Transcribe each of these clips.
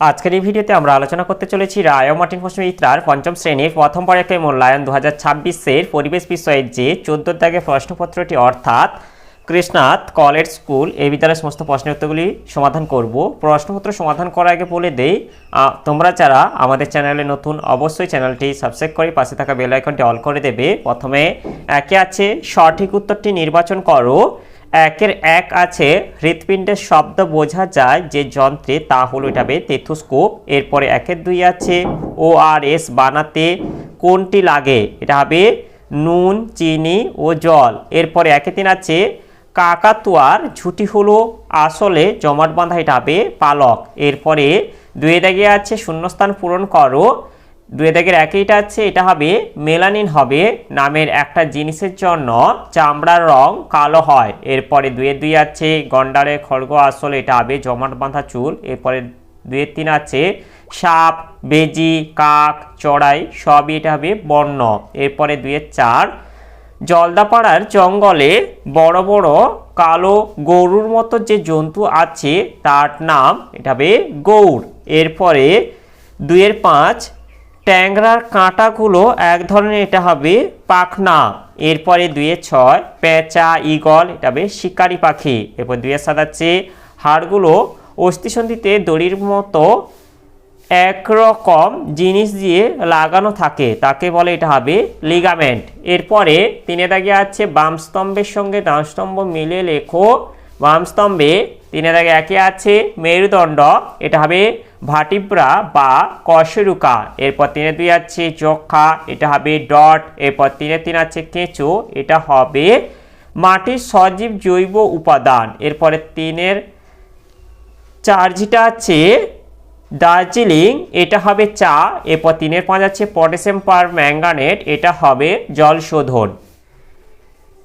আজকের এই ভিডিওতে আমরা আলোচনা করতে চলেছি রায় ও মার্টিন প্রশ্নবিচিত্রার পঞ্চম শ্রেণীর প্রথম পরীক্ষায় মূল্যায়ন 2026-এর পরিবেশ বিষয়ের যে 14 দাগের প্রশ্নপত্রটি অর্থাৎ কৃষ্ণনাথ কলেজ স্কুল এই বিদ্যালয়ের সমস্ত প্রশ্নের উত্তরগুলি সমাধান করব। প্রশ্নপত্র সমাধান করার আগে বলে দেই, তোমরা যারা আমাদের চ্যানেলে নতুন অবশ্যই চ্যানেলটি সাবস্ক্রাইব করে পাশে থাকা বেল আইকনটি অল করে দেবে। প্রথমে একে আছে সঠিক উত্তরটি নির্বাচন করো। একের এক আছে হৃৎপিণ্ডের শব্দ বোঝা যায় যে যন্ত্রে, তা হলো এটা হবে টেথোস্কোপ। এরপরে একের দুই আছে ORS বানাতে কোনটি লাগে, এটা হবে নুন, চিনি ও জল। এরপরে একের তিন আছে কাকাতুয়ার ঝুঁটি হলো আসলে জমাট বাঁধা, এটা হবে পালক। এরপরে দুই দাগে আছে শূন্যস্থান পূরণ করো। দুই দাগের একইটা আছে, এটা হবে মেলানিন হবে নামের একটা জিনিসের জন্য চামড়ার রং কালো হয়। এরপরে দুইয়ের দুই আছে গন্ডারের খড়গ আসলে, এটা হবে জমাট বাঁধা চুল। এরপরে দুইয়ের তিন আছে সাপ, বেজি, কাক, চড়াই সবই এটা হবে বর্ণ। এরপরে দুইয়ের চার জলদাপাড়ার জঙ্গলে বড় বড় কালো গরুর মতো যে জন্তু আছে তার নাম, এটা হবে গৌড়। এরপরে দুইয়ের পাঁচ ট্যাংরার কাঁটাগুলো এক ধরনের, এটা হবে পাখনা। এরপরে দুইয়ের ছয় পেঁচা, ঈগল, এটা হবে শিকারি পাখি। এরপর দুইয়ের সাত আছে হাড়গুলো অস্থিসন্ধিতে দড়ির মতো একরকম জিনিস দিয়ে লাগানো থাকে, তাকে বলে, এটা হবে লিগামেন্ট। এরপরে তিনে দাগে আছে বাম স্তম্ভের সঙ্গে ডান স্তম্ভ মিলে লেখো। বাম স্তম্ভে তিনে দাগে একে আছে মেরুদণ্ড, এটা হবে ভাটিব্রা বা কশেরুকা। এরপর তিনে দুই আছে যক্ষা, এটা হবে ডট। এরপর তিনে তিন আছে কেঁচো, এটা হবে মাটির সজীব জৈব উপাদান। এরপরে তিনের চার যেটা আছে দার্জিলিং, এটা হবে চা। এরপর তিনের পাঁচ আছে পটাশিয়াম পার ম্যাঙ্গানেট, এটা হবে জল শোধন।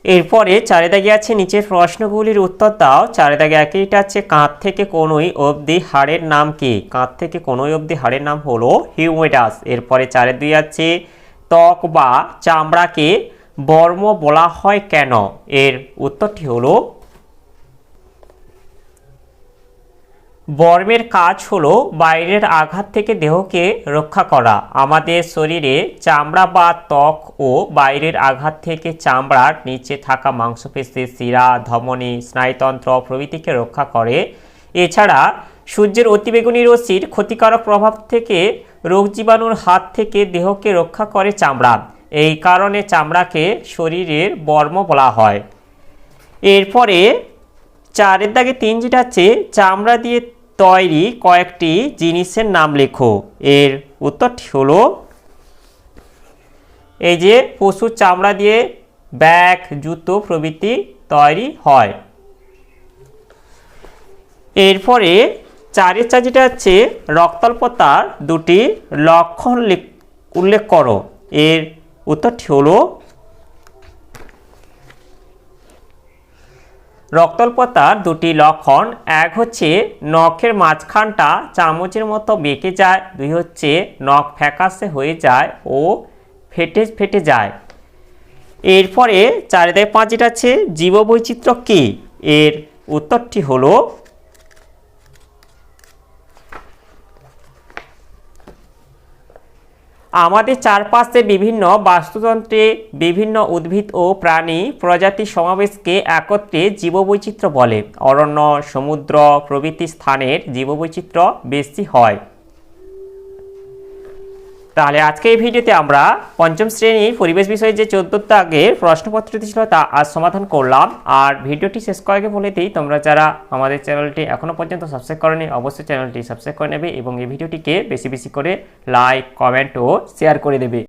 এরপরে চারে দাগে আছে নিচের প্রশ্নগুলির উত্তর দাও। চারে দাগে একইটা আছে কাঁধ থেকে কনুই অবধি হাড়ের নাম কি? কাঁধ থেকে কনুই অবধি হাড়ের নাম হলো হিউমেরাস। এরপরে চারে দুই আছে ত্বক বা চামড়াকে বর্ম বলা হয় কেন? এর উত্তরটি হলো বর্মের কাজ হলো বাইরের আঘাত থেকে দেহকে রক্ষা করা। আমাদের শরীরে চামড়া বা ত্বক ও বাইরের আঘাত থেকে চামড়ার নিচে থাকা মাংসপেশি, শিরা, ধমনী, স্নায়ুতন্ত্র প্রভৃতিকে রক্ষা করে। এছাড়া সূর্যের অতিবেগুনি রশ্মির ক্ষতিকারক প্রভাব থেকে রোগ জীবাণুর হাত থেকে দেহকে রক্ষা করে চামড়া। এই কারণে চামড়াকে শরীরের বর্ম বলা হয়। এরপরে চারের দাগে তিন যেটা আছে চামড়া দিয়ে তৈরি কয়েকটি জিনিসের নাম লেখো। এর উত্তরটি হলো এই যে পশুর চামড়া দিয়ে ব্যাগ, জুতো প্রভৃতি তৈরি হয়। এরপরে চারের চার যেটা আছে রক্তাল্পতার দুটি লক্ষণ উল্লেখ করো। এর উত্তরটি হলো রক্তাল্পতার দুটি লক্ষণ, এক হচ্ছে নখের মাঝখানটা চামচের মতো বেঁকে যায়, দুই হচ্ছে নখ ফ্যাকাশে হয়ে যায় ও ফেটে ফেটে যায়। এরপরে চারে দাগে পাঁচ যেটা আছে জীববৈচিত্র্য কি? এর উত্তরটি হলো আমাদের চারপাশে বিভিন্ন বাস্তুতন্ত্রে বিভিন্ন উদ্ভিদ ও প্রাণী প্রজাতির সমাবেশকে একত্রে জীববৈচিত্র্য বলে। অরণ্য, সমুদ্র প্রভৃতি স্থানের জীববৈচিত্র্য বেশি হয়। তাহলে আজকে এই ভিডিওতে আমরা পঞ্চম শ্রেণীর পরিবেশ বিষয়ে যে 14 দাগের প্রশ্নপত্রটি ছিল তা আজ সমাধান করলাম। আর ভিডিওটি শেষ করার আগে বলে দিই, তোমরা যারা আমাদের চ্যানেলটি এখনও পর্যন্ত সাবস্ক্রাইব করোনি অবশ্যই চ্যানেলটি সাবস্ক্রাইব করে নেবে এবং এই ভিডিওটিকে বেশি বেশি করে লাইক, কমেন্ট ও শেয়ার করে দেবে।